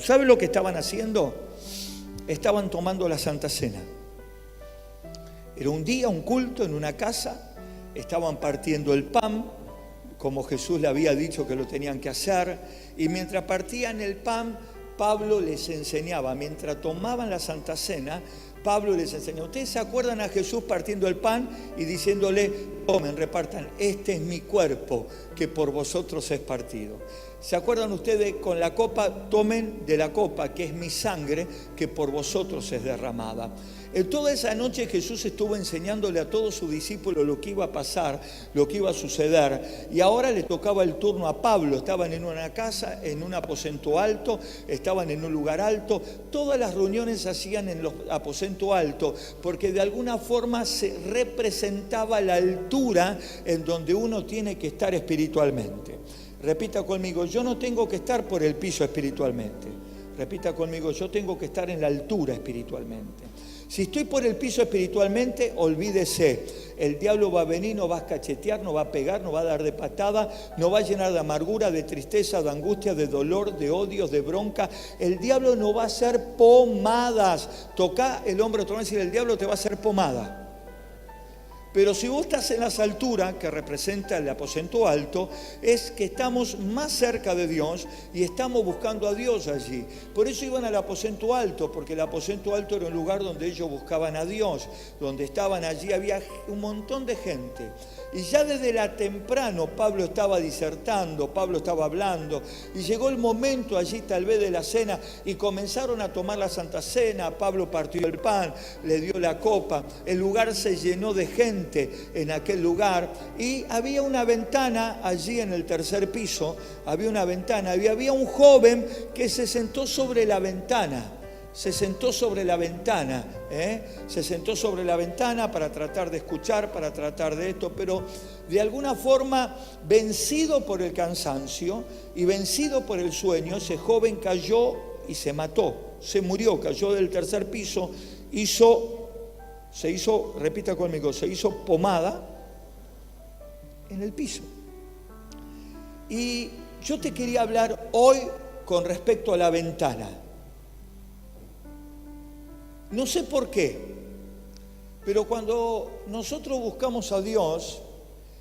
¿Sabe lo que estaban haciendo? Estaban tomando la Santa Cena. Era un día, un culto en una casa, estaban partiendo el pan, como Jesús le había dicho que lo tenían que hacer, y mientras partían el pan, Pablo les enseñaba, mientras tomaban la Santa Cena, Pablo les enseñó. ¿Ustedes se acuerdan a Jesús partiendo el pan y diciéndole, tomen, repartan, este es mi cuerpo que por vosotros es partido? ¿Se acuerdan ustedes con la copa? Tomen de la copa que es mi sangre que por vosotros es derramada. En toda esa noche Jesús estuvo enseñándole a todos sus discípulos lo que iba a pasar, lo que iba a suceder. Y ahora le tocaba el turno a Pablo. Estaban en una casa, en un aposento alto, estaban en un lugar alto. Todas las reuniones se hacían en los aposentos altos, porque de alguna forma se representaba la altura en donde uno tiene que estar espiritualmente. Repita conmigo, yo no tengo que estar por el piso espiritualmente. Repita conmigo, yo tengo que estar en la altura espiritualmente. Si estoy por el piso espiritualmente, olvídese, el diablo va a venir, nos va a cachetear, nos va a pegar, nos va a dar de patada, nos va a llenar de amargura, de tristeza, de angustia, de dolor, de odios, de bronca. El diablo nos va a hacer pomadas. Toca el hombro otra vez y el diablo te va a hacer pomada. Pero si vos estás en las alturas, que representa el aposento alto, es que estamos más cerca de Dios y estamos buscando a Dios allí. Por eso iban al aposento alto, porque el aposento alto era un lugar donde ellos buscaban a Dios, donde estaban allí, había un montón de gente. Y ya desde la temprano Pablo estaba disertando, Pablo estaba hablando, y llegó el momento allí tal vez de la cena, y comenzaron a tomar la Santa Cena. Pablo partió el pan, le dio la copa, el lugar se llenó de gente en aquel lugar, y había una ventana allí en el tercer piso, había una ventana, y había un joven que se sentó sobre la ventana. Se sentó sobre la ventana, se sentó sobre la ventana para tratar de escuchar, para tratar de esto, pero de alguna forma, vencido por el cansancio y vencido por el sueño, ese joven cayó y se mató, se murió, cayó del tercer piso, se hizo, repita conmigo, se hizo pomada en el piso. Y yo te quería hablar hoy con respecto a la ventana. No sé por qué, pero cuando nosotros buscamos a Dios,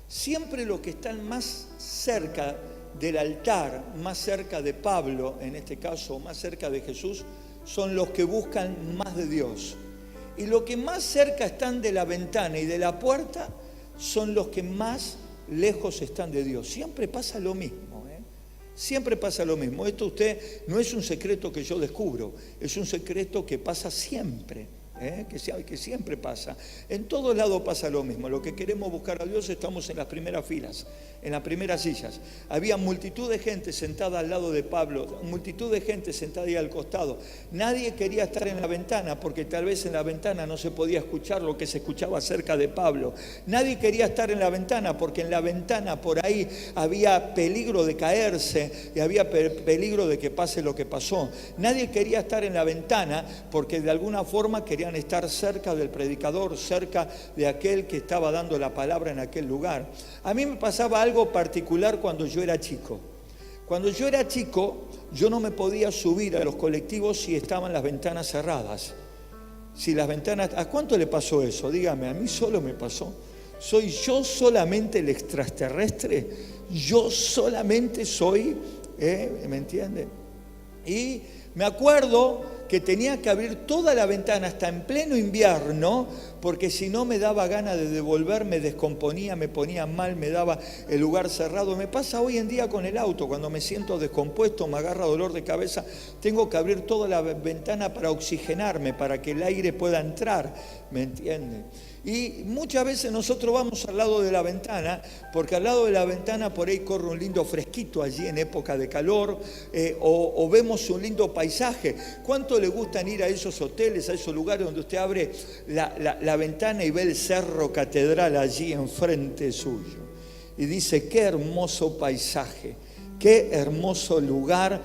siempre los que están más cerca del altar, más cerca de Pablo, en este caso, más cerca de Jesús, son los que buscan más de Dios. Y los que más cerca están de la ventana y de la puerta son los que más lejos están de Dios. Siempre pasa lo mismo. Siempre pasa lo mismo. Esto no es un secreto que yo descubro, es un secreto que pasa siempre, que siempre pasa. En todos lados pasa lo mismo. Lo que queremos buscar a Dios, estamos en las primeras filas, en las primeras sillas. Había multitud de gente sentada al lado de Pablo, multitud de gente sentada ahí al costado. Nadie quería estar en la ventana, porque tal vez en la ventana no se podía escuchar lo que se escuchaba cerca de Pablo. Nadie quería estar en la ventana, porque en la ventana por ahí había peligro de caerse y había peligro de que pase lo que pasó. Nadie quería estar en la ventana, porque de alguna forma querían estar cerca del predicador, cerca de aquel que estaba dando la palabra en aquel lugar. A mí me pasaba algo particular cuando yo era chico. Cuando yo era chico, yo no me podía subir a los colectivos si estaban las ventanas cerradas. Si las ventanas... ¿A cuánto le pasó eso? Dígame, a mí solo me pasó. ¿Soy yo solamente el extraterrestre? Yo solamente soy, ¿me entiende? Y me acuerdo que tenía que abrir toda la ventana hasta en pleno invierno, porque si no me daba ganas de devolver, me descomponía, me ponía mal, me daba el lugar cerrado. Me pasa hoy en día con el auto, cuando me siento descompuesto, me agarra dolor de cabeza, tengo que abrir toda la ventana para oxigenarme, para que el aire pueda entrar, ¿me entiende? Y muchas veces nosotros vamos al lado de la ventana, porque al lado de la ventana por ahí corre un lindo fresquito allí en época de calor, o vemos un lindo paisaje. ¿Cuánto le gustan ir a esos hoteles, a esos lugares donde usted abre la ventana y ve el Cerro Catedral allí enfrente suyo? Y dice, qué hermoso paisaje. Qué hermoso lugar,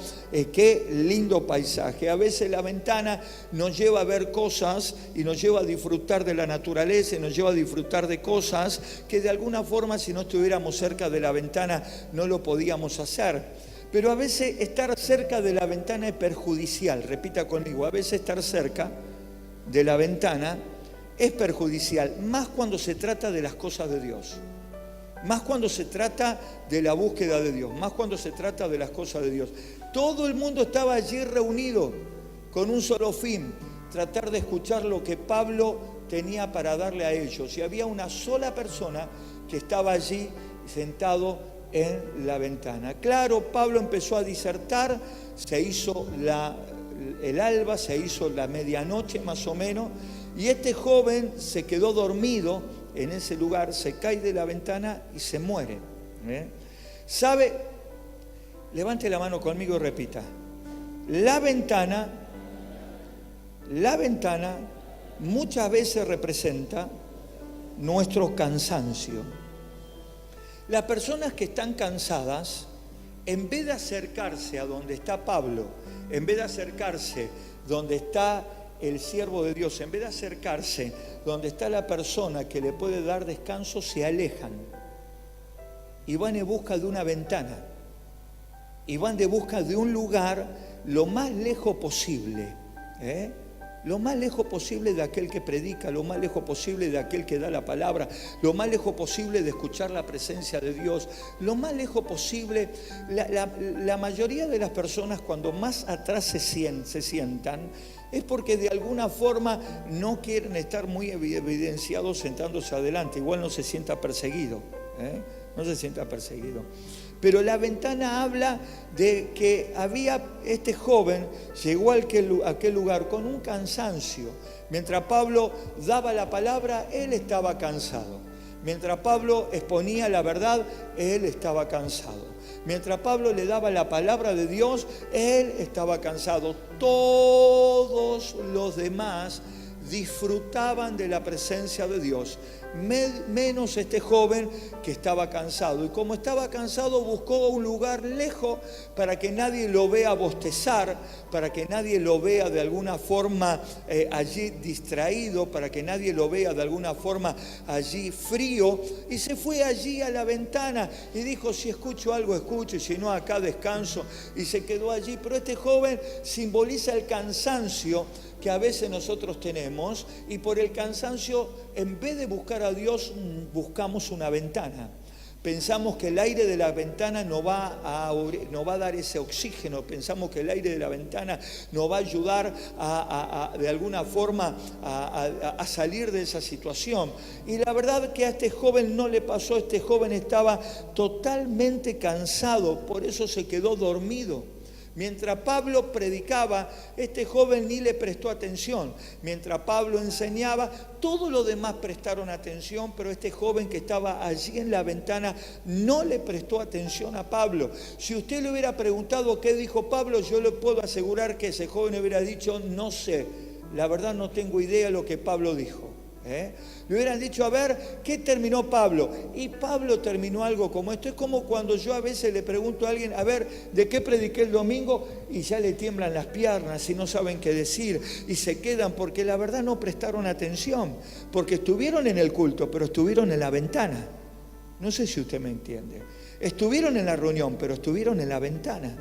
qué lindo paisaje. A veces la ventana nos lleva a ver cosas y nos lleva a disfrutar de la naturaleza y nos lleva a disfrutar de cosas que de alguna forma, si no estuviéramos cerca de la ventana, no lo podíamos hacer. Pero a veces estar cerca de la ventana es perjudicial. Repita conmigo, a veces estar cerca de la ventana es perjudicial, más cuando se trata de las cosas de Dios, más cuando se trata de la búsqueda de Dios, más cuando se trata de las cosas de Dios. Todo el mundo estaba allí reunido con un solo fin, tratar de escuchar lo que Pablo tenía para darle a ellos. Y había una sola persona que estaba allí sentado en la ventana. Claro, Pablo empezó a disertar, se hizo el alba, se hizo la medianoche más o menos, y este joven se quedó dormido en ese lugar, se cae de la ventana y se muere. ¿Sabe? Levante la mano conmigo y repita. La ventana muchas veces representa nuestro cansancio. Las personas que están cansadas, en vez de acercarse a donde está Pablo, en vez de acercarse donde está el siervo de Dios, en vez de acercarse donde está la persona que le puede dar descanso, se alejan y van en busca de una ventana y van en busca de un lugar lo más lejos posible, lo más lejos posible de aquel que predica, lo más lejos posible de aquel que da la palabra, lo más lejos posible de escuchar la presencia de Dios, lo más lejos posible. La mayoría de las personas, cuando más atrás se sientan, es porque de alguna forma no quieren estar muy evidenciados sentándose adelante. Igual no se sienta perseguido, no se sienta perseguido. Pero la ventana habla de que este joven llegó a aquel lugar con un cansancio. Mientras Pablo daba la palabra, él estaba cansado. Mientras Pablo exponía la verdad, él estaba cansado. Mientras Pablo le daba la palabra de Dios, él estaba cansado. Todos los demás disfrutaban de la presencia de Dios, menos este joven que estaba cansado. Y como estaba cansado, buscó un lugar lejos para que nadie lo vea bostezar, para que nadie lo vea de alguna forma allí distraído, para que nadie lo vea de alguna forma allí frío. Y se fue allí a la ventana y dijo: si escucho algo, escucho, y si no, acá descanso. Y se quedó allí. Pero este joven simboliza el cansancio que a veces nosotros tenemos, y por el cansancio, en vez de buscar a Dios, buscamos una ventana. Pensamos que el aire de la ventana nos va a dar ese oxígeno, pensamos que el aire de la ventana nos va a ayudar de alguna forma a salir de esa situación. Y la verdad que a este joven no le pasó. Este joven estaba totalmente cansado, por eso se quedó dormido. Mientras Pablo predicaba, este joven ni le prestó atención. Mientras Pablo enseñaba, todos los demás prestaron atención, pero este joven que estaba allí en la ventana no le prestó atención a Pablo. Si usted le hubiera preguntado qué dijo Pablo, yo le puedo asegurar que ese joven hubiera dicho: no sé, la verdad no tengo idea de lo que Pablo dijo. Le hubieran dicho: a ver, ¿qué terminó Pablo? Y Pablo terminó algo como esto. Es como cuando yo a veces le pregunto a alguien: a ver, ¿de qué prediqué el domingo? Y ya le tiemblan las piernas y no saben qué decir y se quedan, porque la verdad no prestaron atención, porque estuvieron en el culto, pero estuvieron en la ventana. No sé si usted me entiende. Estuvieron en la reunión, pero estuvieron en la ventana.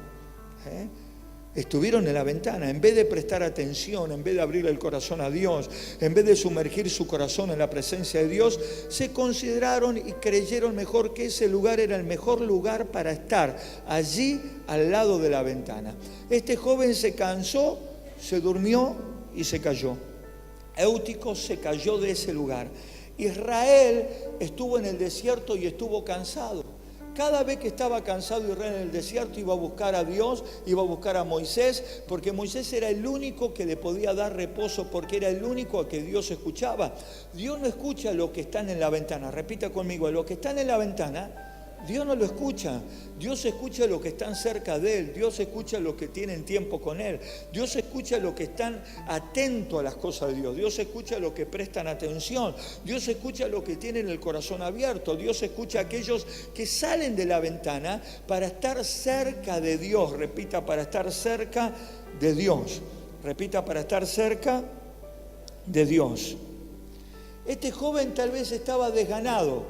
Estuvieron en la ventana, en vez de prestar atención, en vez de abrir el corazón a Dios, en vez de sumergir su corazón en la presencia de Dios, se consideraron y creyeron mejor que ese lugar era el mejor lugar para estar, allí al lado de la ventana. Este joven se cansó, se durmió y se cayó. Éutico se cayó de ese lugar. Israel estuvo en el desierto y estuvo cansado. Cada vez que estaba cansado Israel en el desierto, iba a buscar a Dios, iba a buscar a Moisés, porque Moisés era el único que le podía dar reposo, porque era el único a que Dios escuchaba. Dios no escucha a los que están en la ventana. Repita conmigo: a los que están en la ventana, Dios no lo escucha. Dios escucha a los que están cerca de Él. Dios escucha a los que tienen tiempo con Él. Dios escucha a los que están atentos a las cosas de Dios. Dios escucha a los que prestan atención. Dios escucha a los que tienen el corazón abierto. Dios escucha a aquellos que salen de la ventana para estar cerca de Dios. Repita: para estar cerca de Dios. Repita: para estar cerca de Dios. Este joven tal vez estaba desganado.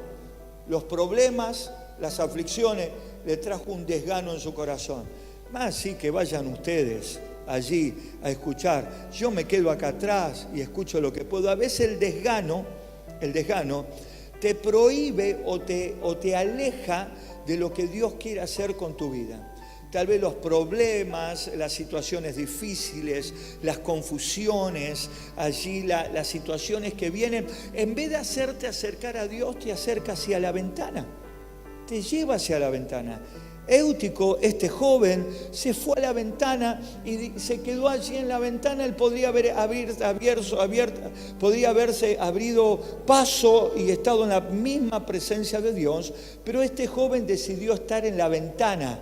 Los problemas, las aflicciones le trajo un desgano en su corazón. Más sí que vayan ustedes allí a escuchar. Yo me quedo acá atrás y escucho lo que puedo. A veces el desgano te prohíbe o te aleja de lo que Dios quiere hacer con tu vida. Tal vez los problemas, las situaciones difíciles, las confusiones, allí las situaciones que vienen, en vez de hacerte acercar a Dios, te acerca hacia la ventana, te lleva hacia la ventana. Éutico, este joven, se fue a la ventana y se quedó allí en la ventana. Él podría haberse abrido paso y estado en la misma presencia de Dios, pero este joven decidió estar en la ventana.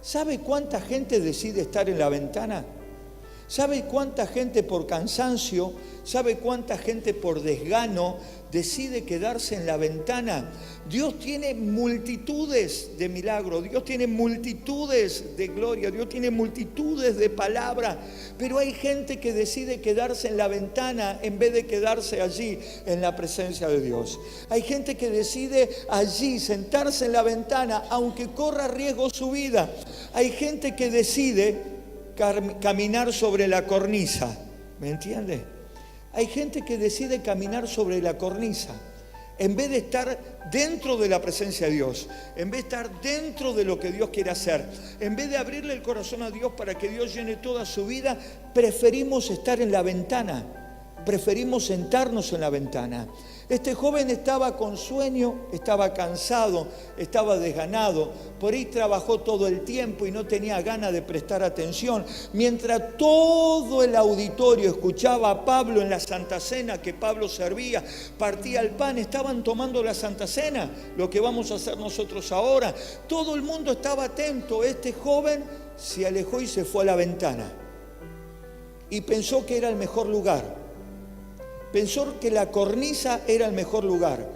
¿Sabe cuánta gente decide estar en la ventana? ¿Sabe cuánta gente por cansancio, sabe cuánta gente por desgano decide quedarse en la ventana? Dios tiene multitudes de milagros, Dios tiene multitudes de gloria, Dios tiene multitudes de palabra, pero hay gente que decide quedarse en la ventana en vez de quedarse allí en la presencia de Dios. Hay gente que decide allí sentarse en la ventana aunque corra riesgo su vida. Hay gente que decide caminar sobre la cornisa, ¿me entiende? Hay gente que decide caminar sobre la cornisa en vez de estar dentro de la presencia de Dios, en vez de estar dentro de lo que Dios quiere hacer, en vez de abrirle el corazón a Dios para que Dios llene toda su vida, preferimos estar en la ventana, preferimos sentarnos en la ventana. Este joven estaba con sueño, estaba cansado, estaba desganado, por ahí trabajó todo el tiempo y no tenía ganas de prestar atención. Mientras todo el auditorio escuchaba a Pablo en la Santa Cena, que Pablo servía, partía el pan, estaban tomando la Santa Cena, lo que vamos a hacer nosotros ahora. Todo el mundo estaba atento. Este joven se alejó y se fue a la ventana y pensó que era el mejor lugar. Pensó que la cornisa era el mejor lugar.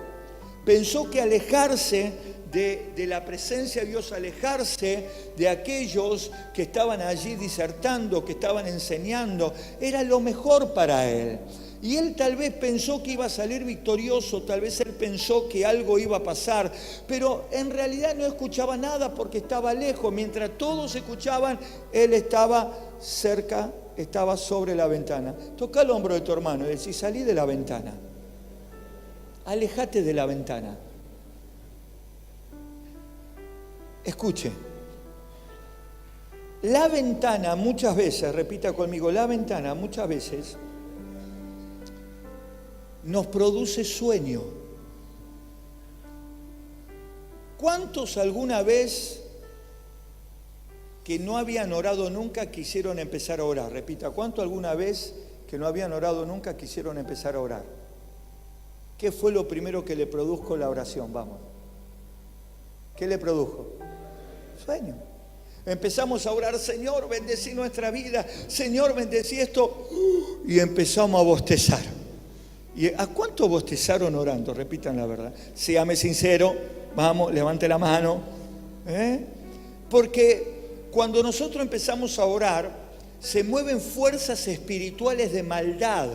Pensó que alejarse de la presencia de Dios, alejarse de aquellos que estaban allí disertando, que estaban enseñando, era lo mejor para él. Y él tal vez pensó que iba a salir victorioso, tal vez él pensó que algo iba a pasar, pero en realidad no escuchaba nada porque estaba lejos. Mientras todos escuchaban, él estaba cerca, estaba sobre la ventana. Toca el hombro de tu hermano y decís: salí de la ventana, alejate de la ventana. Escuche, la ventana muchas veces, repita conmigo, la ventana muchas veces nos produce sueño. ¿Cuántos alguna vez que no habían orado nunca quisieron empezar a orar? Repita, ¿cuánto alguna vez que no habían orado nunca quisieron empezar a orar? ¿Qué fue lo primero que le produjo la oración? Vamos. ¿Qué le produjo? Sueño. Empezamos a orar: Señor, bendecí nuestra vida, Señor, bendecí esto, y empezamos a bostezar. ¿Y a cuánto bostezaron orando? Repitan la verdad. Séame sincero, vamos, levante la mano. Porque cuando nosotros empezamos a orar, se mueven fuerzas espirituales de maldad,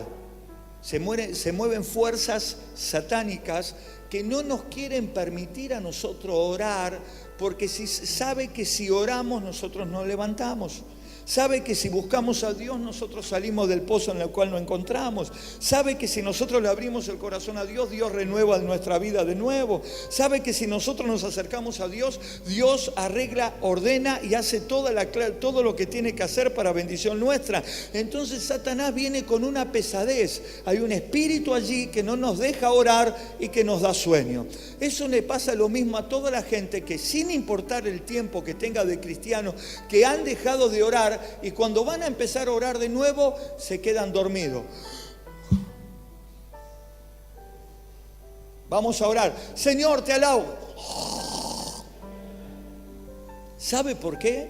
se mueven fuerzas satánicas que no nos quieren permitir a nosotros orar, porque sabe que si oramos nosotros nos levantamos. Sabe que si buscamos a Dios nosotros salimos del pozo en el cual nos encontramos. Sabe que si nosotros le abrimos el corazón a Dios, Dios renueva nuestra vida de nuevo. Sabe que si nosotros nos acercamos a Dios, Dios arregla, ordena y hace todo lo que tiene que hacer para bendición nuestra. Entonces Satanás viene con una pesadez. Hay un espíritu allí que no nos deja orar y que nos da sueño. Eso le pasa lo mismo a toda la gente que, sin importar el tiempo que tenga de cristiano, que han dejado de orar, y cuando van a empezar a orar de nuevo se quedan dormidos. Vamos a orar: Señor, te alabo. ¿Sabe por qué?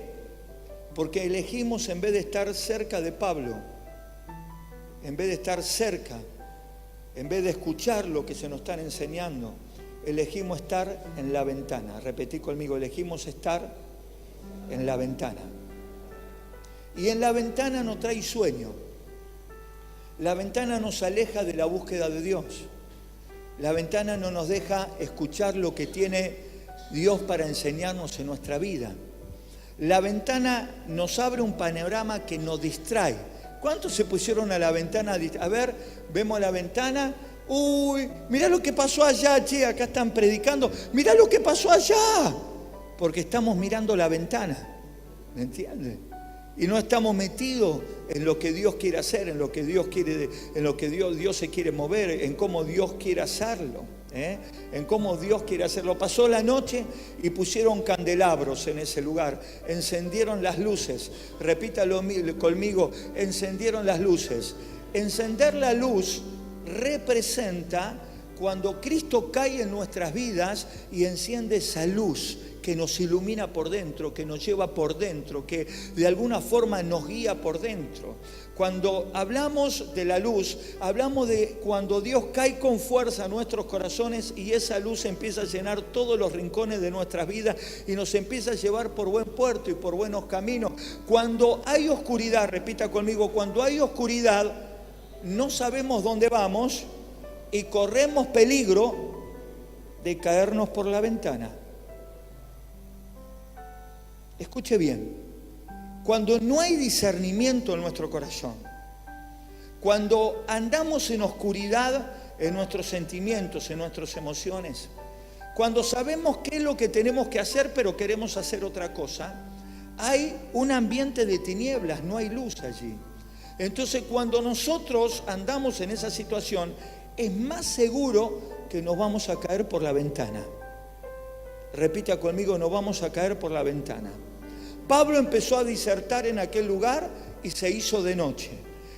Porque elegimos, en vez de estar cerca de Pablo, en vez de estar cerca, en vez de escuchar lo que se nos están enseñando, elegimos estar en la ventana. Repetí conmigo: elegimos estar en la ventana. Y en la ventana no trae sueño. La ventana nos aleja de la búsqueda de Dios. La ventana no nos deja escuchar lo que tiene Dios para enseñarnos en nuestra vida. La ventana nos abre un panorama que nos distrae. ¿Cuántos se pusieron a la ventana? A ver, vemos la ventana. Uy, mirá lo que pasó allá, che, acá están predicando. Mirá lo que pasó allá. Porque estamos mirando la ventana. ¿Me entiendes? Y no estamos metidos en lo que Dios quiere hacer, en lo que Dios quiere, en lo que Dios se quiere mover, en cómo Dios quiere hacerlo. En cómo Dios quiere hacerlo. Pasó la noche y pusieron candelabros en ese lugar, encendieron las luces. Repítalo conmigo, encendieron las luces. Encender la luz representa cuando Cristo cae en nuestras vidas y enciende esa luz que nos ilumina por dentro, que nos lleva por dentro, que de alguna forma nos guía por dentro. Cuando hablamos de la luz, hablamos de cuando Dios cae con fuerza a nuestros corazones y esa luz empieza a llenar todos los rincones de nuestras vidas y nos empieza a llevar por buen puerto y por buenos caminos. Cuando hay oscuridad, repita conmigo, cuando hay oscuridad, no sabemos dónde vamos y corremos peligro de caernos por la ventana. Escuche bien, cuando no hay discernimiento en nuestro corazón, cuando andamos en oscuridad en nuestros sentimientos, en nuestras emociones, cuando sabemos qué es lo que tenemos que hacer pero queremos hacer otra cosa, hay un ambiente de tinieblas, no hay luz allí. Entonces cuando nosotros andamos en esa situación, es más seguro que nos vamos a caer por la ventana. Repita conmigo, nos vamos a caer por la ventana. Pablo empezó a disertar en aquel lugar y se hizo de noche.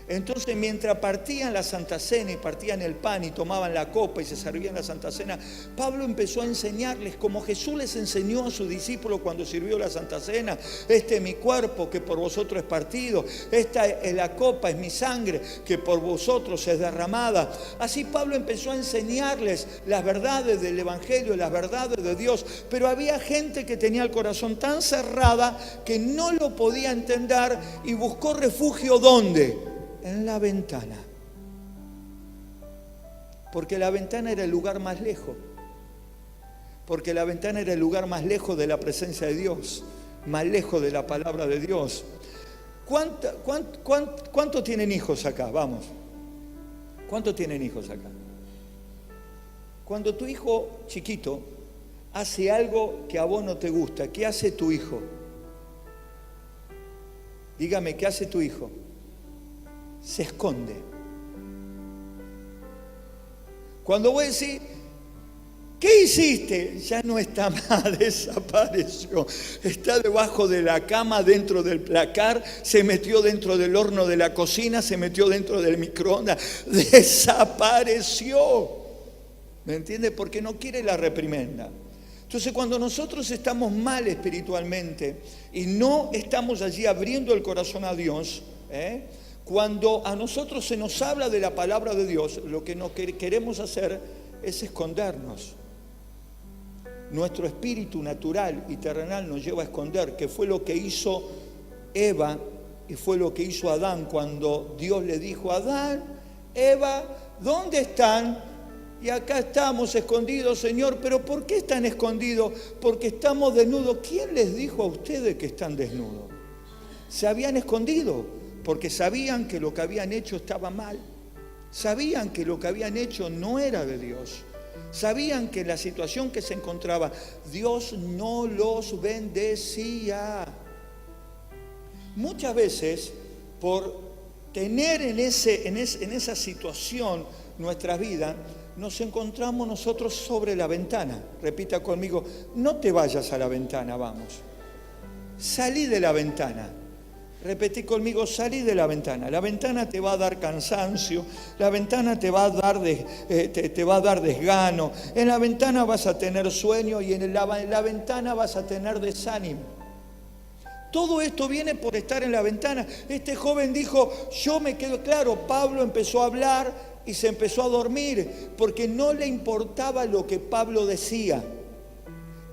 Entonces, mientras partían la Santa Cena y partían el pan y tomaban la copa y se servían la Santa Cena, Pablo empezó a enseñarles como Jesús les enseñó a sus discípulos cuando sirvió la Santa Cena: este es mi cuerpo que por vosotros es partido, esta es la copa, es mi sangre que por vosotros es derramada. Así Pablo empezó a enseñarles las verdades del Evangelio, las verdades de Dios, pero había gente que tenía el corazón tan cerrada que no lo podía entender y buscó refugio ¿dónde? En la ventana. Porque la ventana era el lugar más lejos. Porque la ventana era el lugar más lejos de la presencia de Dios, más lejos de la palabra de Dios. ¿Cuántos tienen hijos acá? Vamos. ¿Cuántos tienen hijos acá? Cuando tu hijo chiquito hace algo que a vos no te gusta, ¿qué hace tu hijo? Dígame, ¿qué hace tu hijo? Se esconde. Cuando vos decís, ¿qué hiciste? Ya no está más, desapareció. Está debajo de la cama, dentro del placar, se metió dentro del horno de la cocina, se metió dentro del microondas, desapareció. ¿Me entiende? Porque no quiere la reprimenda. Entonces, cuando nosotros estamos mal espiritualmente y no estamos allí abriendo el corazón a Dios, cuando a nosotros se nos habla de la palabra de Dios, lo que no queremos hacer es escondernos. Nuestro espíritu natural y terrenal nos lleva a esconder, que fue lo que hizo Eva y fue lo que hizo Adán cuando Dios le dijo: Adán, Eva, ¿dónde están? Y acá estamos escondidos, Señor. ¿Pero por qué están escondidos? Porque estamos desnudos. ¿Quién les dijo a ustedes que están desnudos? Se habían escondido porque sabían que lo que habían hecho estaba mal. Sabían que lo que habían hecho no era de Dios. Sabían que la situación que se encontraba, Dios no los bendecía. Muchas veces, por tener en esa situación nuestra vida, nos encontramos nosotros sobre la ventana. Repita conmigo, no te vayas a la ventana, vamos. Salí de la ventana. Repetí conmigo, salí de la ventana. La ventana te va a dar cansancio, la ventana te va a dar, te va a dar desgano, en la ventana vas a tener sueño y en la ventana vas a tener desánimo. Todo esto viene por estar en la ventana. Este joven dijo, yo me quedo claro. Pablo empezó a hablar y se empezó a dormir porque no le importaba lo que Pablo decía,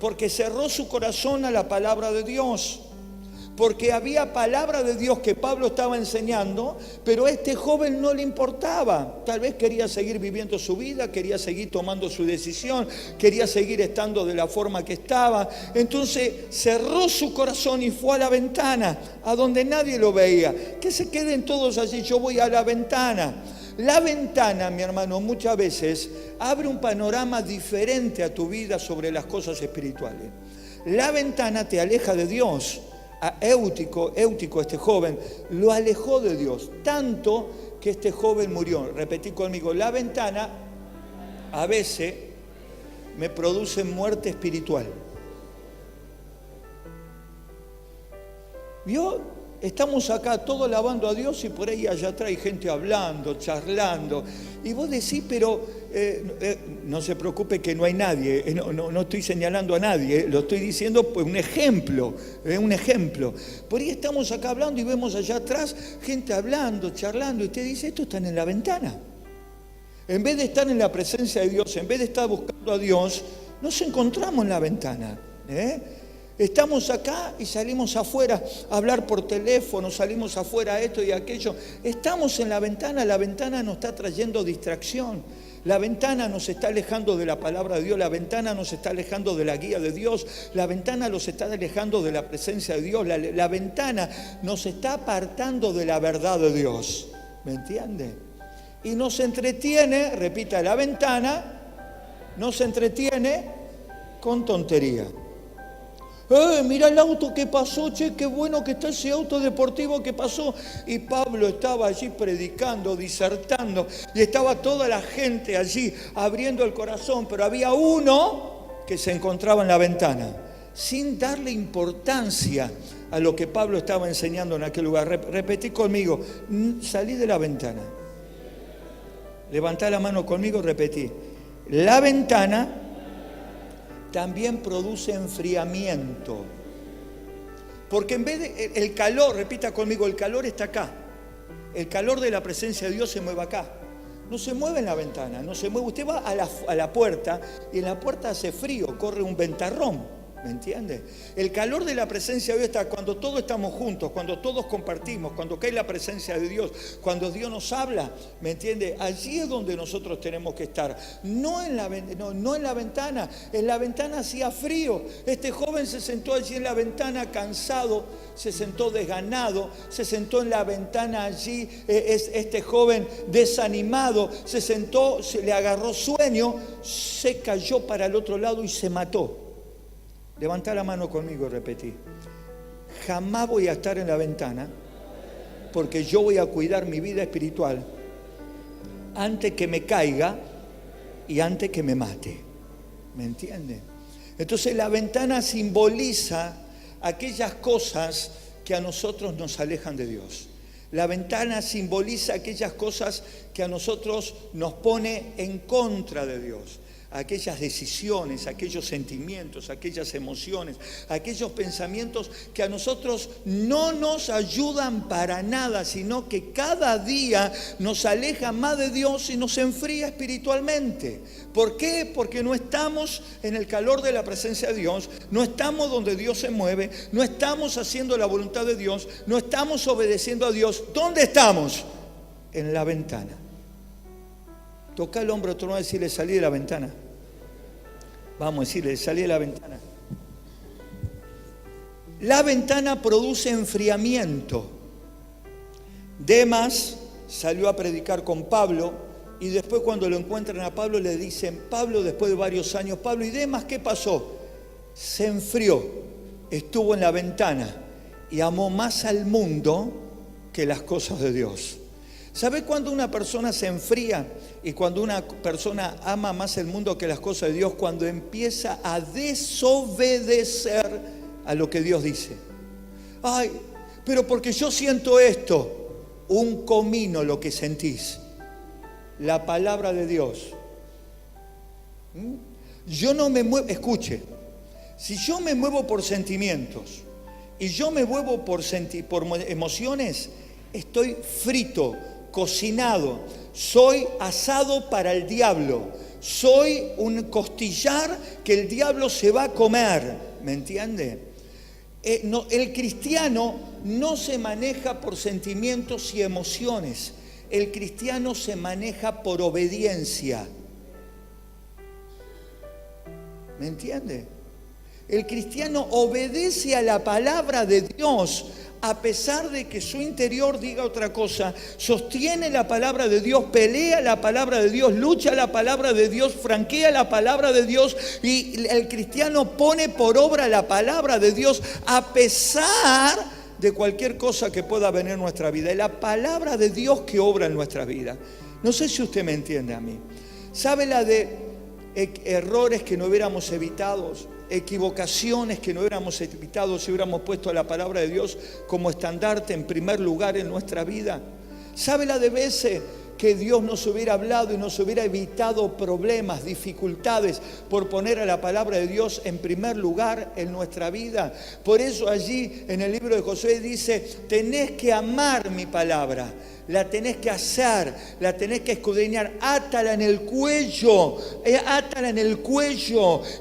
porque cerró su corazón a la palabra de Dios. porque había palabra de Dios que Pablo estaba enseñando, pero a este joven no le importaba. Tal vez quería seguir viviendo su vida, quería seguir tomando su decisión, quería seguir estando de la forma que estaba. Entonces cerró su corazón y fue a la ventana, a donde nadie lo veía. Que se queden todos allí, yo voy a la ventana. La ventana, mi hermano, muchas veces abre un panorama diferente a tu vida sobre las cosas espirituales. La ventana te aleja de Dios. A Éutico, este joven, lo alejó de Dios, tanto que este joven murió. Repetí conmigo, la ventana a veces me produce muerte espiritual. ¿Vio? Estamos acá todos alabando a Dios y por ahí allá atrás hay gente hablando, charlando. Y vos decís, pero no se preocupe que no hay nadie. No estoy señalando a nadie, lo estoy diciendo pues un ejemplo. Por ahí estamos acá hablando y vemos allá atrás gente hablando, charlando. Y usted dice, estos están en la ventana. En vez de estar en la presencia de Dios, en vez de estar buscando a Dios, nos encontramos en la ventana. Estamos acá y salimos afuera a hablar por teléfono, salimos afuera a esto y aquello. Estamos en la ventana nos está trayendo distracción. La ventana nos está alejando de la palabra de Dios, la ventana nos está alejando de la guía de Dios, la ventana nos está alejando de la presencia de Dios, la ventana nos está apartando de la verdad de Dios. ¿Me entiende? Y nos entretiene, repita, la ventana nos entretiene con tontería. Mira el auto que pasó, che, qué bueno que está ese auto deportivo que pasó. Y Pablo estaba allí predicando, disertando, y estaba toda la gente allí abriendo el corazón, pero había uno que se encontraba en la ventana, sin darle importancia a lo que Pablo estaba enseñando en aquel lugar. Repetí conmigo, salí de la ventana. Levantá la mano conmigo, repetí. La ventana también produce enfriamiento. Porque en vez de el calor, repita conmigo, el calor está acá. El calor de la presencia de Dios se mueve acá. No se mueve en la ventana, no se mueve. Usted va a la puerta y en la puerta hace frío, corre un ventarrón. ¿Me entiende? El calor de la presencia de Dios está cuando todos estamos juntos, cuando todos compartimos, cuando cae la presencia de Dios, cuando Dios nos habla, ¿me entiende? Allí es donde nosotros tenemos que estar, no en la ventana. En la ventana hacía frío. Este joven se sentó allí en la ventana cansado, se sentó desganado, se sentó en la ventana allí, este joven desanimado, se sentó, se le agarró sueño, se cayó para el otro lado y se mató. Levantá la mano conmigo y repetí. Jamás voy a estar en la ventana porque yo voy a cuidar mi vida espiritual antes que me caiga y antes que me mate. ¿Me entiende? Entonces la ventana simboliza aquellas cosas que a nosotros nos alejan de Dios. La ventana simboliza aquellas cosas que a nosotros nos pone en contra de Dios. Aquellas decisiones, aquellos sentimientos, aquellas emociones, aquellos pensamientos que a nosotros no nos ayudan para nada, sino que cada día nos aleja más de Dios y nos enfría espiritualmente. ¿Por qué? Porque no estamos en el calor de la presencia de Dios, no estamos donde Dios se mueve, no estamos haciendo la voluntad de Dios, no estamos obedeciendo a Dios. ¿Dónde estamos? En la ventana. Toca al hombre otro lado y decirle, salí de la ventana. Vamos a decirle, salí de la ventana. La ventana produce enfriamiento. Demas salió a predicar con Pablo y después cuando lo encuentran a Pablo le dicen, Pablo, después de varios años, Pablo, ¿y Demas qué pasó? Se enfrió, estuvo en la ventana y amó más al mundo que las cosas de Dios. ¿Sabe cuándo una persona se enfría y cuando una persona ama más el mundo que las cosas de Dios? Cuando empieza a desobedecer a lo que Dios dice. Ay, pero porque yo siento esto. Un comino lo que sentís. La palabra de Dios. Yo no me muevo, escuche, si yo me muevo por sentimientos y yo me muevo por emociones, estoy frito, cocinado, soy asado para el diablo, soy un costillar que el diablo se va a comer, ¿me entiende? El cristiano no se maneja por sentimientos y emociones. El cristiano se maneja por obediencia. ¿Me entiende? El cristiano obedece a la palabra de Dios a pesar de que su interior diga otra cosa. Sostiene la palabra de Dios, pelea la palabra de Dios, lucha la palabra de Dios, franquea la palabra de Dios, y el cristiano pone por obra la palabra de Dios a pesar de cualquier cosa que pueda venir en nuestra vida. Es la palabra de Dios que obra en nuestra vida. No sé si usted me entiende a mí. ¿Sabe la de errores que no hubiéramos evitado? Equivocaciones que no hubiéramos evitado si hubiéramos puesto la palabra de Dios como estandarte en primer lugar en nuestra vida. ¿Sabe la de veces que Dios nos hubiera hablado y nos hubiera evitado problemas, dificultades por poner a la palabra de Dios en primer lugar en nuestra vida? Por eso allí en el libro de Josué dice: tenés que amar mi palabra, la tenés que hacer, la tenés que escudriñar, átala en el cuello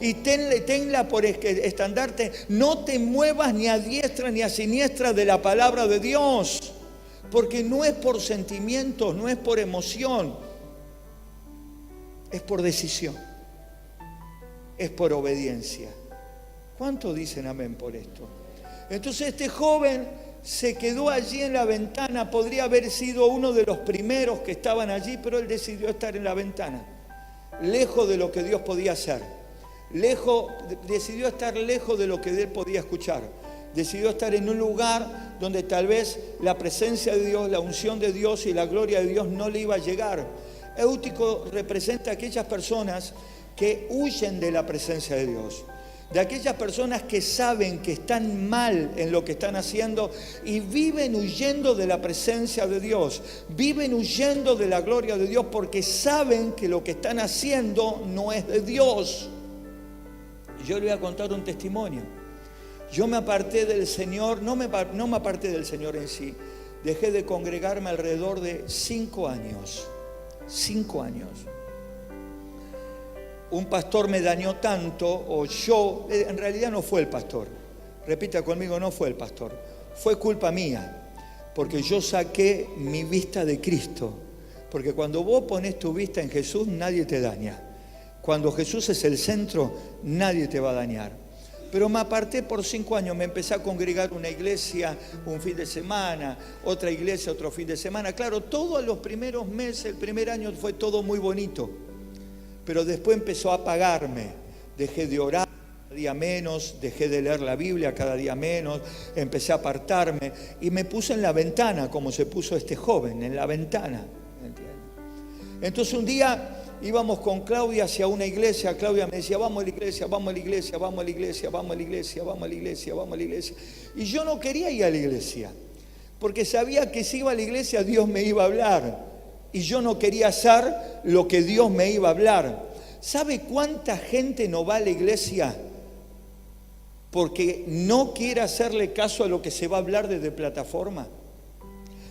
y tenla por estandarte. No te muevas ni a diestra ni a siniestra de la palabra de Dios, porque no es por sentimientos, no es por emoción, es por decisión, es por obediencia. ¿Cuántos dicen amén por esto? Entonces este joven se quedó allí en la ventana. Podría haber sido uno de los primeros que estaban allí, pero él decidió estar en la ventana, lejos de lo que Dios podía hacer, decidió estar lejos de lo que él podía escuchar, decidió estar en un lugar donde tal vez la presencia de Dios, la unción de Dios y la gloria de Dios no le iba a llegar. Eutico representa a aquellas personas que huyen de la presencia de Dios, de aquellas personas que saben que están mal en lo que están haciendo y viven huyendo de la presencia de Dios, viven huyendo de la gloria de Dios porque saben que lo que están haciendo no es de Dios. Yo le voy a contar un testimonio. Yo me aparté del Señor, no me aparté del Señor en sí, dejé de congregarme alrededor de 5 años. 5 años. Un pastor me dañó tanto, en realidad no fue el pastor, repita conmigo, no fue el pastor, fue culpa mía, porque yo saqué mi vista de Cristo, porque cuando vos pones tu vista en Jesús, nadie te daña. Cuando Jesús es el centro, nadie te va a dañar. Pero me aparté por 5 años, me empecé a congregar una iglesia un fin de semana, otra iglesia otro fin de semana. Claro, todos los primeros meses, el primer año fue todo muy bonito. Pero después empezó a apagarme, dejé de orar cada día menos, dejé de leer la Biblia cada día menos, empecé a apartarme y me puse en la ventana, como se puso este joven, en la ventana. ¿Entiendes? Entonces un día íbamos con Claudia hacia una iglesia. Claudia me decía: vamos a la iglesia, vamos a la iglesia, vamos a la iglesia, vamos a la iglesia, vamos a la iglesia, vamos a la iglesia. Y yo no quería ir a la iglesia, porque sabía que si iba a la iglesia Dios me iba a hablar. Y yo no quería hacer lo que Dios me iba a hablar. ¿Sabe cuánta gente no va a la iglesia porque no quiere hacerle caso a lo que se va a hablar desde plataforma?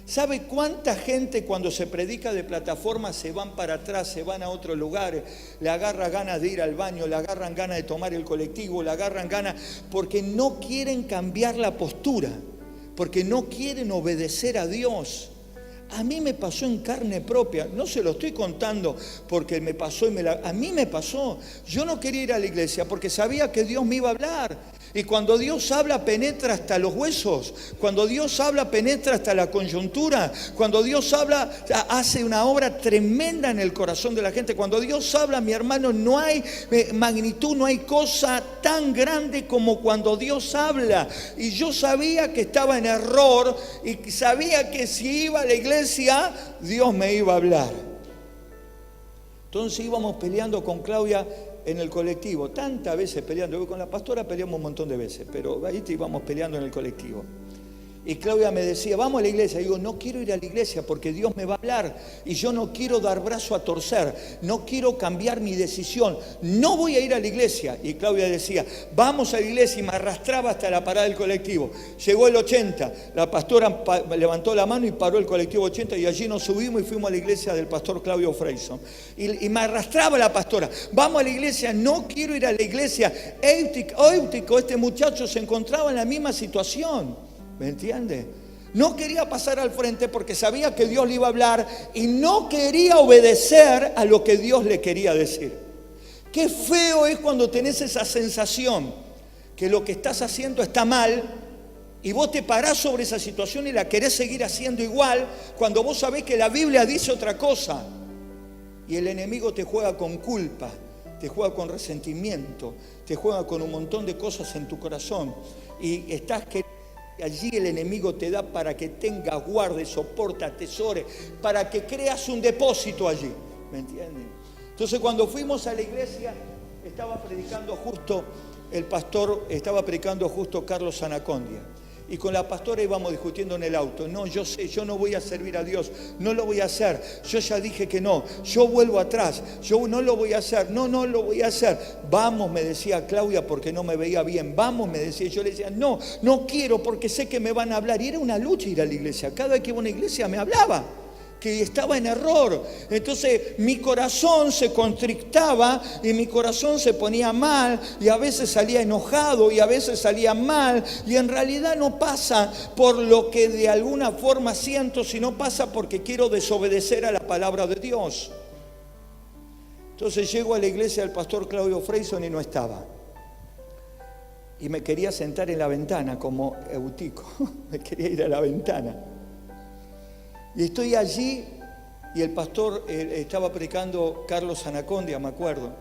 ¿Sabe cuánta gente cuando se predica de plataforma se van para atrás, se van a otro lugar, le agarran ganas de ir al baño, le agarran ganas de tomar el colectivo, le agarran ganas porque no quieren cambiar la postura, porque no quieren obedecer a Dios? A mí me pasó en carne propia, no se lo estoy contando porque me pasó a mí me pasó. Yo no quería ir a la iglesia porque sabía que Dios me iba a hablar. Y cuando Dios habla penetra hasta los huesos, cuando Dios habla penetra hasta la coyuntura, cuando Dios habla hace una obra tremenda en el corazón de la gente. Cuando Dios habla, mi hermano, no hay magnitud, no hay cosa tan grande como cuando Dios habla. Y yo sabía que estaba en error y sabía que si iba a la iglesia, Dios me iba a hablar. Entonces íbamos peleando con Claudia en el colectivo, tantas veces peleando. Con la pastora peleamos un montón de veces, pero ahí íbamos peleando en el colectivo. Y Claudia me decía, vamos a la iglesia. Y digo, no quiero ir a la iglesia porque Dios me va a hablar y yo no quiero dar brazo a torcer, no quiero cambiar mi decisión, no voy a ir a la iglesia. Y Claudia decía, vamos a la iglesia, y me arrastraba hasta la parada del colectivo. Llegó el 80, la pastora levantó la mano y paró el colectivo 80 y allí nos subimos y fuimos a la iglesia del pastor Claudio Freyson. Y me arrastraba la pastora, vamos a la iglesia, no quiero ir a la iglesia. Éutico, este muchacho se encontraba en la misma situación. ¿Me entiende? No quería pasar al frente porque sabía que Dios le iba a hablar y no quería obedecer a lo que Dios le quería decir. Qué feo es cuando tenés esa sensación que lo que estás haciendo está mal y vos te parás sobre esa situación y la querés seguir haciendo igual cuando vos sabés que la Biblia dice otra cosa. Y el enemigo te juega con culpa, te juega con resentimiento, te juega con un montón de cosas en tu corazón y estás queriendo. Allí el enemigo te da para que tengas, guardes, soporte, atesores, para que creas un depósito allí. ¿Me entienden? Entonces cuando fuimos a la iglesia, estaba predicando justo Carlos Anacondia. Y con la pastora íbamos discutiendo en el auto. No, yo sé, yo no voy a servir a Dios, no lo voy a hacer. Yo ya dije que no, yo vuelvo atrás, yo no lo voy a hacer, no lo voy a hacer. Vamos, me decía Claudia, porque no me veía bien. Vamos, me decía. Yo le decía, no quiero porque sé que me van a hablar. Y era una lucha ir a la iglesia. Cada vez que iba a una iglesia me hablaba que estaba en error. Entonces mi corazón se constrictaba y mi corazón se ponía mal y a veces salía enojado y a veces salía mal y en realidad no pasa por lo que de alguna forma siento, sino pasa porque quiero desobedecer a la palabra de Dios. Entonces llego a la iglesia del pastor Claudio Freyson y no estaba. Y me quería sentar en la ventana como Éutico, me quería ir a la ventana. Y estoy allí y el pastor estaba predicando Carlos Anacondia, me acuerdo.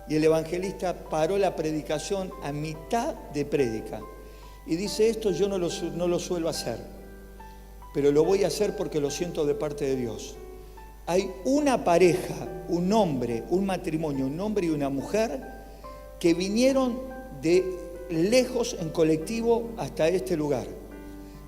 Y el evangelista paró la predicación a mitad de prédica. Y dice, esto yo no lo suelo hacer, pero lo voy a hacer porque lo siento de parte de Dios. Hay una pareja, un hombre, un matrimonio, un hombre y una mujer que vinieron de lejos en colectivo hasta este lugar.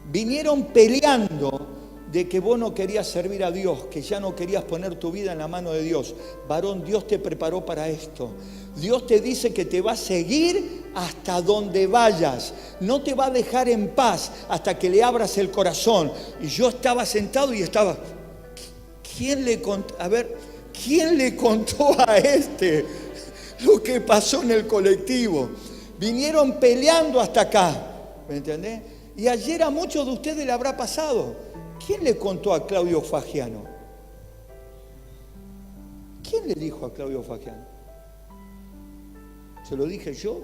Vinieron peleando de que vos no querías servir a Dios, que ya no querías poner tu vida en la mano de Dios. Varón, Dios te preparó para esto. Dios te dice que te va a seguir hasta donde vayas. No te va a dejar en paz hasta que le abras el corazón. Y yo estaba sentado y estaba, ¿quién le contó a este lo que pasó en el colectivo? Vinieron peleando hasta acá, ¿me entendés? Y ayer a muchos de ustedes le habrá pasado. ¿Quién le contó a Claudio Fagiano? ¿Quién le dijo a Claudio Fagiano? ¿Se lo dije yo?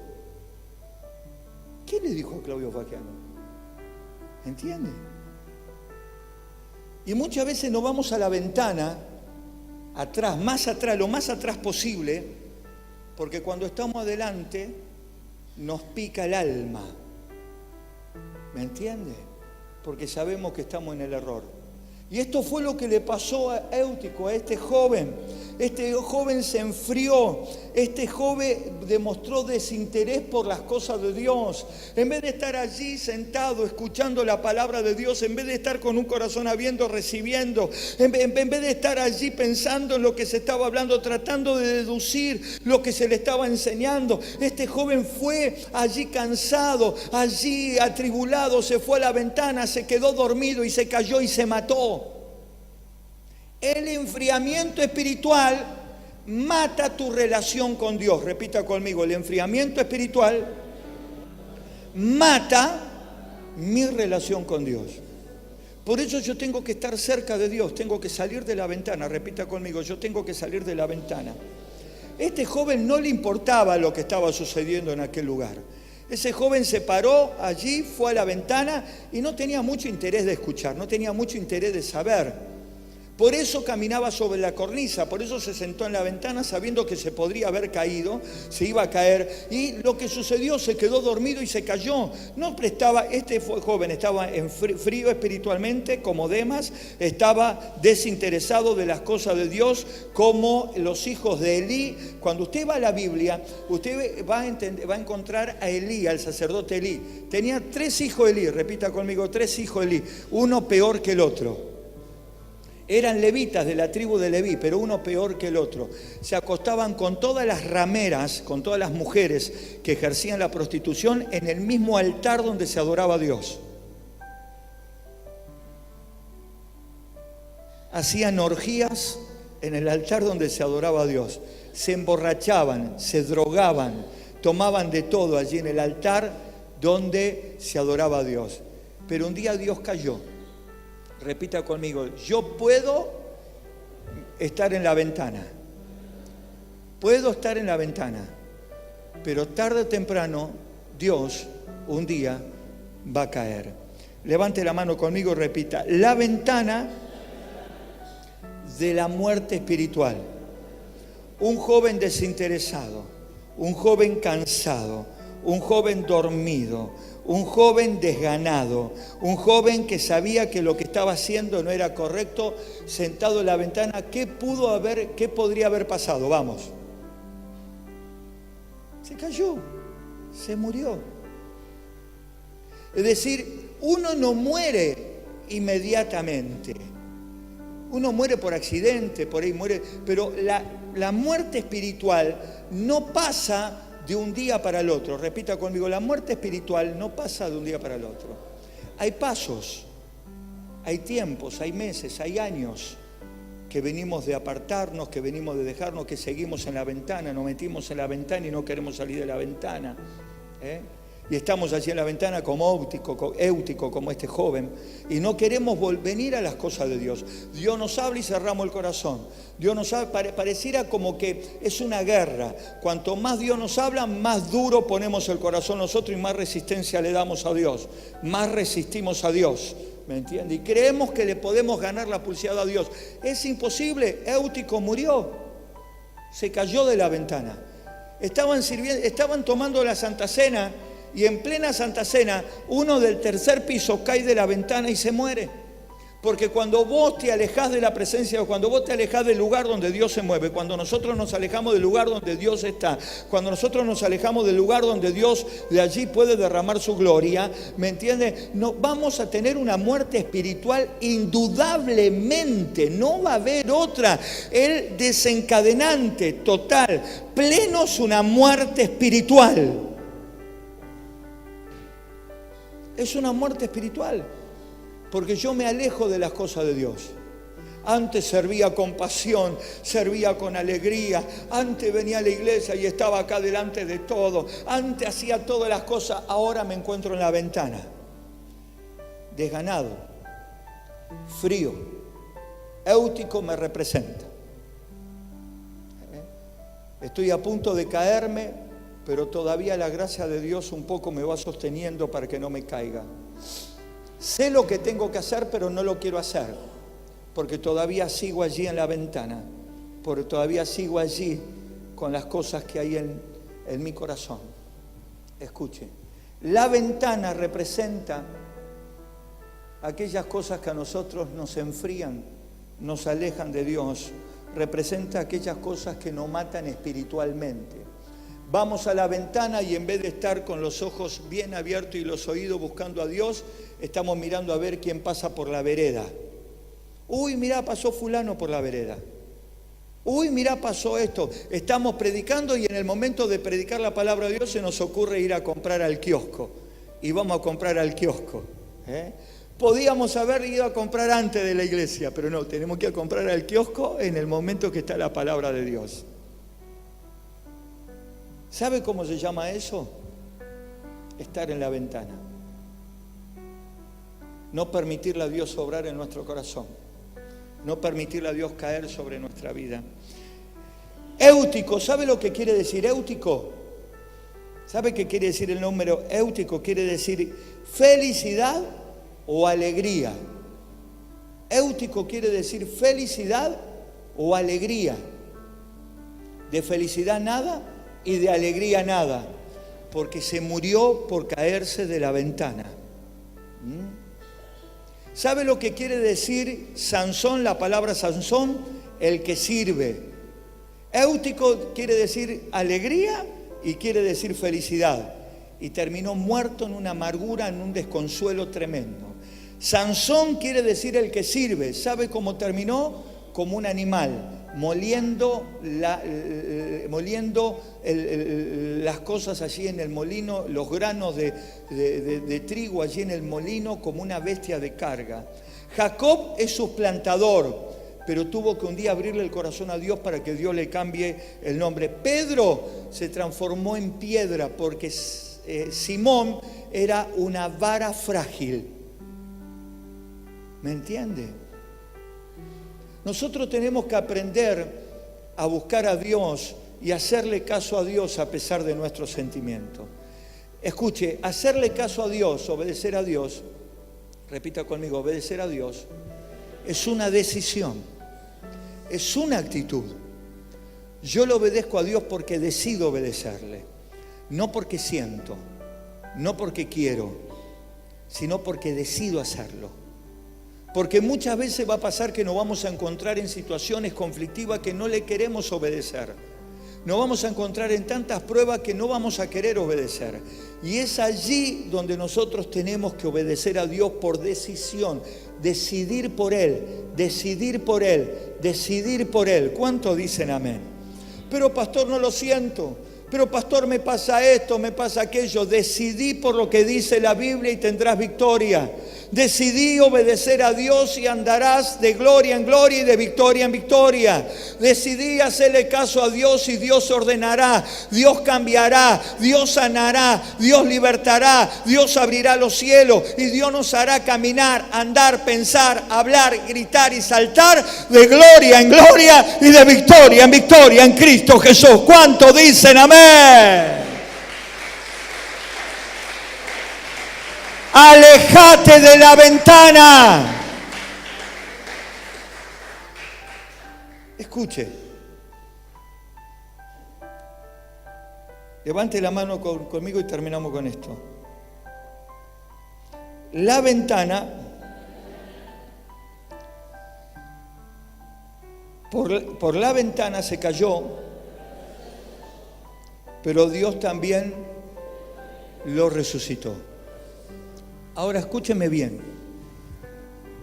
¿Quién le dijo a Claudio Fagiano? ¿Entiende? Y muchas veces nos vamos a la ventana, atrás, lo más atrás posible, porque cuando estamos adelante nos pica el alma. ¿Me entiende? Porque sabemos que estamos en el error. Y esto fue lo que le pasó a Éutico, a este joven. Este joven se enfrió, este joven demostró desinterés por las cosas de Dios. En vez de estar allí sentado escuchando la palabra de Dios, en vez de estar con un corazón abierto recibiendo, en vez de estar allí pensando en lo que se estaba hablando, tratando de deducir lo que se le estaba enseñando, este joven fue allí cansado, allí atribulado, se fue a la ventana, se quedó dormido y se cayó y se mató. El enfriamiento espiritual mata tu relación con Dios. Repita conmigo, el enfriamiento espiritual mata mi relación con Dios. Por eso yo tengo que estar cerca de Dios, tengo que salir de la ventana. Repita conmigo, yo tengo que salir de la ventana. Este joven no le importaba lo que estaba sucediendo en aquel lugar. Ese joven se paró allí, fue a la ventana y no tenía mucho interés de escuchar, no tenía mucho interés de saber. Por eso caminaba sobre la cornisa, por eso se sentó en la ventana sabiendo que se podría haber caído, se iba a caer. Y lo que sucedió, se quedó dormido y se cayó. No prestaba, este joven estaba en frío espiritualmente como Demas, estaba desinteresado de las cosas de Dios como los hijos de Elí. Cuando usted va a la Biblia, usted va a encontrar a Elí, al sacerdote Elí. Tenía 3 hijos de Elí, repita conmigo, 3 hijos de Elí, uno peor que el otro. Eran levitas de la tribu de Leví, pero uno peor que el otro. Se acostaban con todas las rameras, con todas las mujeres que ejercían la prostitución en el mismo altar donde se adoraba a Dios. Hacían orgías en el altar donde se adoraba a Dios. Se emborrachaban, se drogaban, tomaban de todo allí en el altar donde se adoraba a Dios. Pero un día Dios cayó. Repita conmigo, yo puedo estar en la ventana. Puedo estar en la ventana, pero tarde o temprano Dios un día va a caer. Levante la mano conmigo y repita, la ventana de la muerte espiritual. Un joven desinteresado, un joven cansado, un joven dormido, un joven desganado, un joven que sabía que lo que estaba haciendo no era correcto, sentado en la ventana. ¿Qué podría haber pasado? Vamos. Se cayó, se murió. Es decir, uno no muere inmediatamente. Uno muere por accidente, por ahí muere, pero la muerte espiritual no pasa de un día para el otro. Repita conmigo, la muerte espiritual no pasa de un día para el otro. Hay pasos, hay tiempos, hay meses, hay años que venimos de apartarnos, que venimos de dejarnos, que seguimos en la ventana, nos metimos en la ventana y no queremos salir de la ventana. Y estamos allí en la ventana como Éutico, como este joven, y no queremos venir a las cosas de Dios. Dios nos habla y cerramos el corazón. Dios nos habla, pareciera como que es una guerra. Cuanto más Dios nos habla, más duro ponemos el corazón nosotros y más resistencia le damos a Dios. Más resistimos a Dios, ¿me entiende? Y creemos que le podemos ganar la pulseada a Dios. Es imposible. Éutico murió, se cayó de la ventana. Estaban tomando la Santa Cena. Y en plena Santa Cena, uno del tercer piso cae de la ventana y se muere. Porque cuando vos te alejás de la presencia, cuando vos te alejás del lugar donde Dios se mueve, cuando nosotros nos alejamos del lugar donde Dios está, cuando nosotros nos alejamos del lugar donde Dios de allí puede derramar su gloria, ¿me entiende? No, vamos a tener una muerte espiritual indudablemente, no va a haber otra. El desencadenante total, pleno, es una muerte espiritual. Es una muerte espiritual, porque yo me alejo de las cosas de Dios. Antes servía con pasión, servía con alegría, antes venía a la iglesia y estaba acá delante de todo, antes hacía todas las cosas, ahora me encuentro en la ventana, desganado, frío. Éutico me representa. Estoy a punto de caerme, pero todavía la gracia de Dios un poco me va sosteniendo para que no me caiga. Sé lo que tengo que hacer, pero no lo quiero hacer, porque todavía sigo allí en la ventana, porque todavía sigo allí con las cosas que hay en mi corazón. Escuche, la ventana representa aquellas cosas que a nosotros nos enfrían, nos alejan de Dios, representa aquellas cosas que nos matan espiritualmente. Vamos a la ventana y en vez de estar con los ojos bien abiertos y los oídos buscando a Dios, estamos mirando a ver quién pasa por la vereda. Uy, mirá, pasó fulano por la vereda. Uy, mirá, pasó esto. Estamos predicando y en el momento de predicar la palabra de Dios se nos ocurre ir a comprar al kiosco. Y vamos a comprar al kiosco. Podíamos haber ido a comprar antes de la iglesia, pero no, tenemos que ir a comprar al kiosco en el momento que está la palabra de Dios. ¿Sabe cómo se llama eso? Estar en la ventana. No permitirle a Dios obrar en nuestro corazón. No permitirle a Dios caer sobre nuestra vida. Éutico, ¿sabe lo que quiere decir éutico? ¿Sabe qué quiere decir el número éutico? Quiere decir felicidad o alegría. Éutico quiere decir felicidad o alegría. De felicidad nada y de alegría nada, porque se murió por caerse de la ventana. ¿Sabe lo que quiere decir Sansón, la palabra Sansón? El que sirve. Éutico quiere decir alegría y quiere decir felicidad. Y terminó muerto en una amargura, en un desconsuelo tremendo. Sansón quiere decir el que sirve. ¿Sabe cómo terminó? Como un animal, moliendo las cosas allí en el molino, los granos de trigo allí en el molino, como una bestia de carga. Jacob es suplantador, pero tuvo que un día abrirle el corazón a Dios para que Dios le cambie el nombre. Pedro se transformó en piedra porque Simón era una vara frágil. ¿Me entiende? Nosotros tenemos que aprender a buscar a Dios y hacerle caso a Dios a pesar de nuestros sentimientos. Escuche, hacerle caso a Dios, obedecer a Dios, repita conmigo, obedecer a Dios, es una decisión, es una actitud. Yo le obedezco a Dios porque decido obedecerle, no porque siento, no porque quiero, sino porque decido hacerlo. Porque muchas veces va a pasar que nos vamos a encontrar en situaciones conflictivas que no le queremos obedecer. Nos vamos a encontrar en tantas pruebas que no vamos a querer obedecer. Y es allí donde nosotros tenemos que obedecer a Dios por decisión. Decidir por Él, decidir por Él, decidir por Él. ¿Cuántos dicen amén? Pero pastor, no lo siento. Pero pastor, me pasa esto, me pasa aquello. Decidí por lo que dice la Biblia y tendrás victoria. Decidí obedecer a Dios y andarás de gloria en gloria y de victoria en victoria. Decidí hacerle caso a Dios y Dios ordenará, Dios cambiará, Dios sanará, Dios libertará, Dios abrirá los cielos y Dios nos hará caminar, andar, pensar, hablar, gritar y saltar de gloria en gloria y de victoria en victoria en Cristo Jesús. ¿Cuántos dicen amén? Alejate de la ventana. Escuche. Levante la mano conmigo y terminamos con esto. La ventana, por la ventana se cayó, pero Dios también lo resucitó. Ahora escúcheme bien.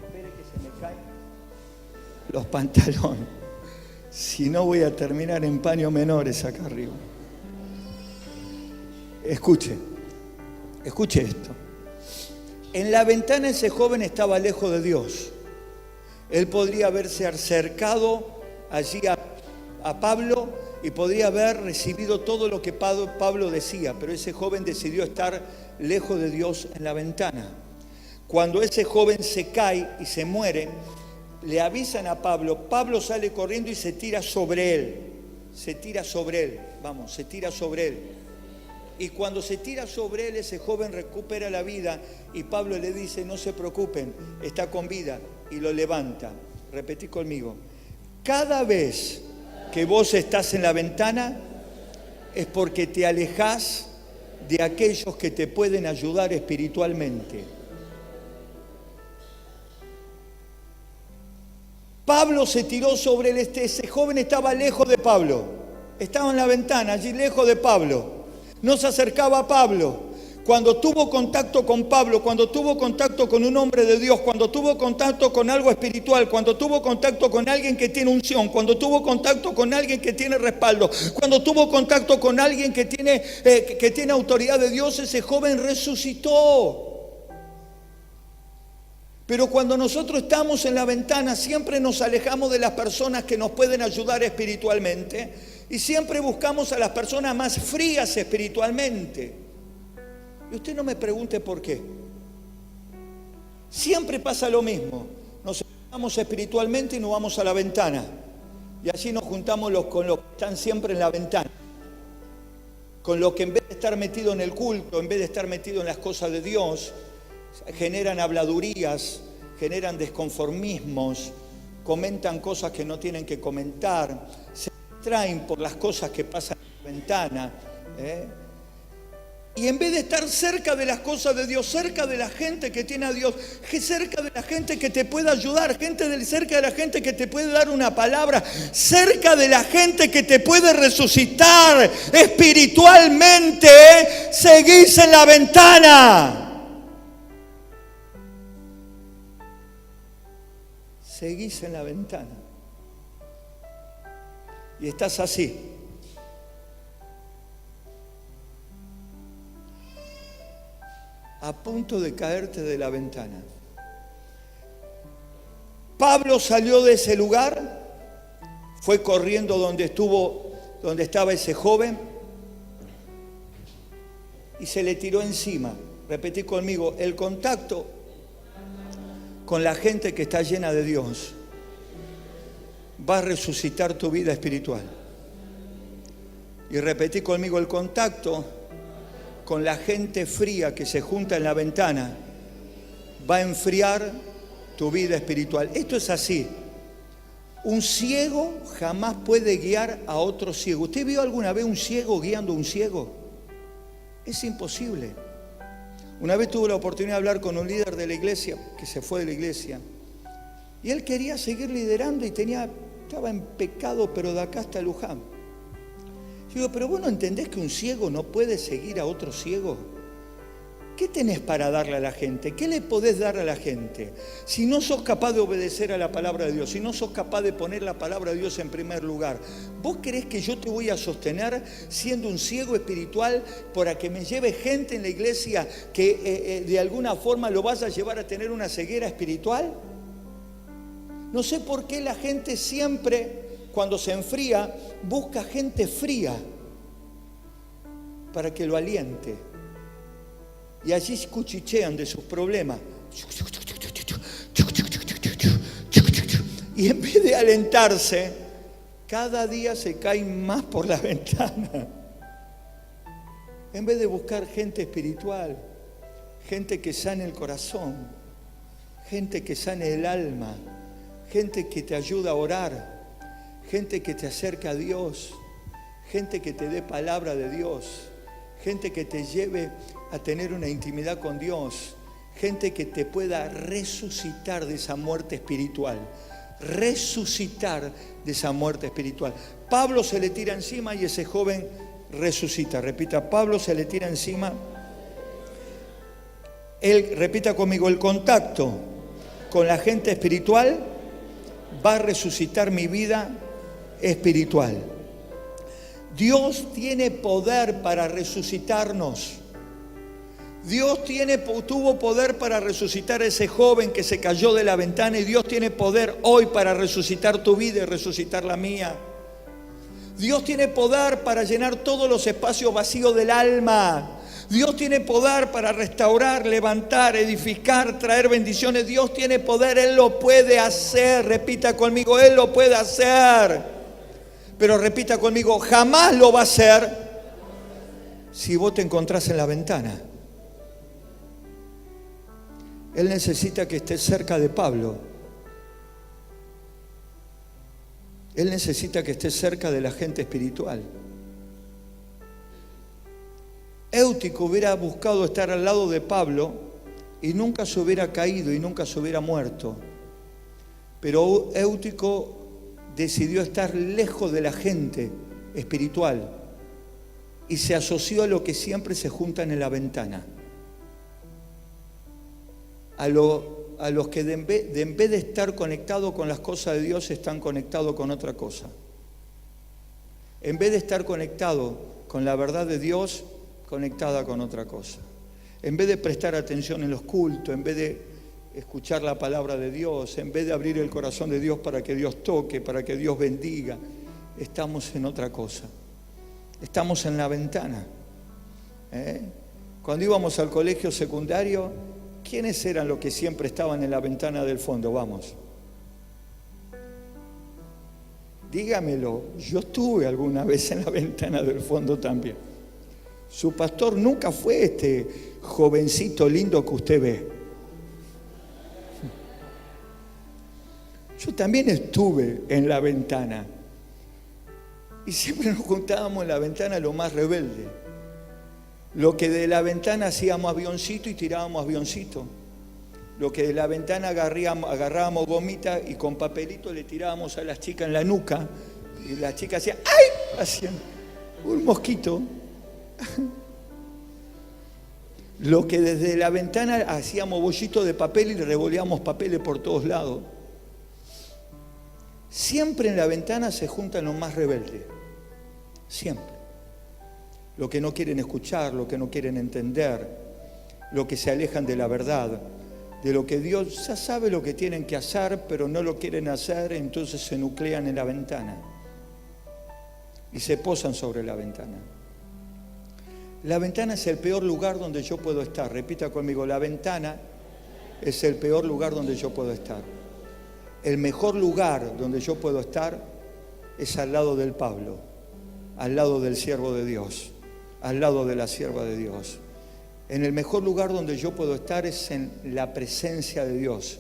Espere que se me caen los pantalones. Si no voy a terminar en paños menores acá arriba. Escuche esto. En la ventana ese joven estaba lejos de Dios. Él podría haberse acercado allí a Pablo y podría haber recibido todo lo que Pablo decía, pero ese joven decidió estar lejos de Dios en la ventana. Cuando ese joven se cae y se muere, le avisan a Pablo. Pablo sale corriendo y se tira sobre él. Se tira sobre él. Y cuando se tira sobre él, ese joven recupera la vida y Pablo le dice, no se preocupen, está con vida, y lo levanta. Repetí conmigo. Cada vez que vos estás en la ventana es porque te alejás de aquellos que te pueden ayudar espiritualmente. Pablo se tiró sobre él, ese joven estaba lejos de Pablo, estaba en la ventana, allí lejos de Pablo, no se acercaba a Pablo. Cuando tuvo contacto con Pablo, cuando tuvo contacto con un hombre de Dios, cuando tuvo contacto con algo espiritual, cuando tuvo contacto con alguien que tiene unción, cuando tuvo contacto con alguien que tiene respaldo, cuando tuvo contacto con alguien que tiene autoridad de Dios, ese joven resucitó. Pero cuando nosotros estamos en la ventana, siempre nos alejamos de las personas que nos pueden ayudar espiritualmente y siempre buscamos a las personas más frías espiritualmente. Y usted no me pregunte por qué. Siempre pasa lo mismo. Nos juntamos espiritualmente y nos vamos a la ventana. Y allí nos juntamos con los que están siempre en la ventana. Con los que en vez de estar metido en el culto, en vez de estar metido en las cosas de Dios, generan habladurías, generan desconformismos, comentan cosas que no tienen que comentar, se distraen por las cosas que pasan en la ventana. Y en vez de estar cerca de las cosas de Dios, cerca de la gente que tiene a Dios, cerca de la gente que te puede ayudar, cerca de la gente que te puede dar una palabra, cerca de la gente que te puede resucitar espiritualmente, seguís en la ventana. Seguís en la ventana. Y estás así. A punto de caerte de la ventana. Pablo salió de ese lugar, fue corriendo donde estaba ese joven y se le tiró encima. Repetí conmigo, el contacto con la gente que está llena de Dios va a resucitar tu vida espiritual. Y repetí conmigo, el contacto con la gente fría que se junta en la ventana va a enfriar tu vida espiritual. Esto es así. Un ciego jamás puede guiar a otro ciego. ¿Usted vio alguna vez un ciego guiando a un ciego? Es imposible. Una vez tuve la oportunidad de hablar con un líder de la iglesia que se fue de la iglesia y él quería seguir liderando y estaba en pecado, pero de acá hasta Luján. Digo, pero vos no entendés que un ciego no puede seguir a otro ciego. ¿Qué tenés para darle a la gente? ¿Qué le podés dar a la gente? Si no sos capaz de obedecer a la palabra de Dios, si no sos capaz de poner la palabra de Dios en primer lugar, ¿vos creés que yo te voy a sostener siendo un ciego espiritual para que me lleve gente en la iglesia que de alguna forma lo vas a llevar a tener una ceguera espiritual? No sé por qué la gente siempre, cuando se enfría, busca gente fría para que lo aliente. Y allí cuchichean de sus problemas. Y en vez de alentarse, cada día se caen más por la ventana. En vez de buscar gente espiritual, gente que sane el corazón, gente que sane el alma, gente que te ayuda a orar, gente que te acerca a Dios, gente que te dé palabra de Dios, gente que te lleve a tener una intimidad con Dios, gente que te pueda resucitar de esa muerte espiritual, resucitar de esa muerte espiritual. Pablo se le tira encima y ese joven resucita. Repita, Pablo se le tira encima. Él, repita conmigo, el contacto con la gente espiritual va a resucitar mi vida espiritual. Dios tiene poder para resucitarnos. Dios tuvo poder para resucitar a ese joven que se cayó de la ventana y Dios tiene poder hoy para resucitar tu vida y resucitar la mía. Dios tiene poder para llenar todos los espacios vacíos del alma. Dios tiene poder para restaurar, levantar, edificar, traer bendiciones. Dios tiene poder, Él lo puede hacer. Repita conmigo, Él lo puede hacer. Pero repita conmigo, jamás lo va a hacer si vos te encontrás en la ventana. Él necesita que estés cerca de Pablo. Él necesita que estés cerca de la gente espiritual. Éutico hubiera buscado estar al lado de Pablo y nunca se hubiera caído y nunca se hubiera muerto. Pero Éutico decidió estar lejos de la gente espiritual y se asoció a lo que siempre se juntan en la ventana. A los que en vez de estar conectados con las cosas de Dios, están conectados con otra cosa. En vez de estar conectado con la verdad de Dios, conectada con otra cosa. En vez de prestar atención en los cultos, en vez de escuchar la palabra de Dios, en vez de abrir el corazón de Dios para que Dios toque, para que Dios bendiga, estamos en otra cosa. Estamos en la ventana. Cuando íbamos al colegio secundario, ¿quiénes eran los que siempre estaban en la ventana del fondo? Vamos. Dígamelo, yo estuve alguna vez en la ventana del fondo también. Su pastor nunca fue este jovencito lindo que usted ve. Yo también estuve en la ventana. Y siempre nos juntábamos en la ventana lo más rebelde. Lo que de la ventana hacíamos avioncito y tirábamos avioncito. Lo que de la ventana agarrábamos gomita y con papelito le tirábamos a las chicas en la nuca. Y las chicas hacían ¡ay! Hacían un mosquito. Lo que desde la ventana hacíamos bollitos de papel y le revoleábamos papeles por todos lados. Siempre en la ventana se juntan los más rebeldes. Siempre. Los que no quieren escuchar, los que no quieren entender, los que se alejan de la verdad, de lo que Dios ya sabe lo que tienen que hacer, pero no lo quieren hacer, entonces se nuclean en la ventana y se posan sobre la ventana. La ventana es el peor lugar donde yo puedo estar. Repita conmigo, la ventana es el peor lugar donde yo puedo estar. El mejor lugar donde yo puedo estar es al lado del Pablo, al lado del siervo de Dios, al lado de la sierva de Dios. En el mejor lugar donde yo puedo estar es en la presencia de Dios.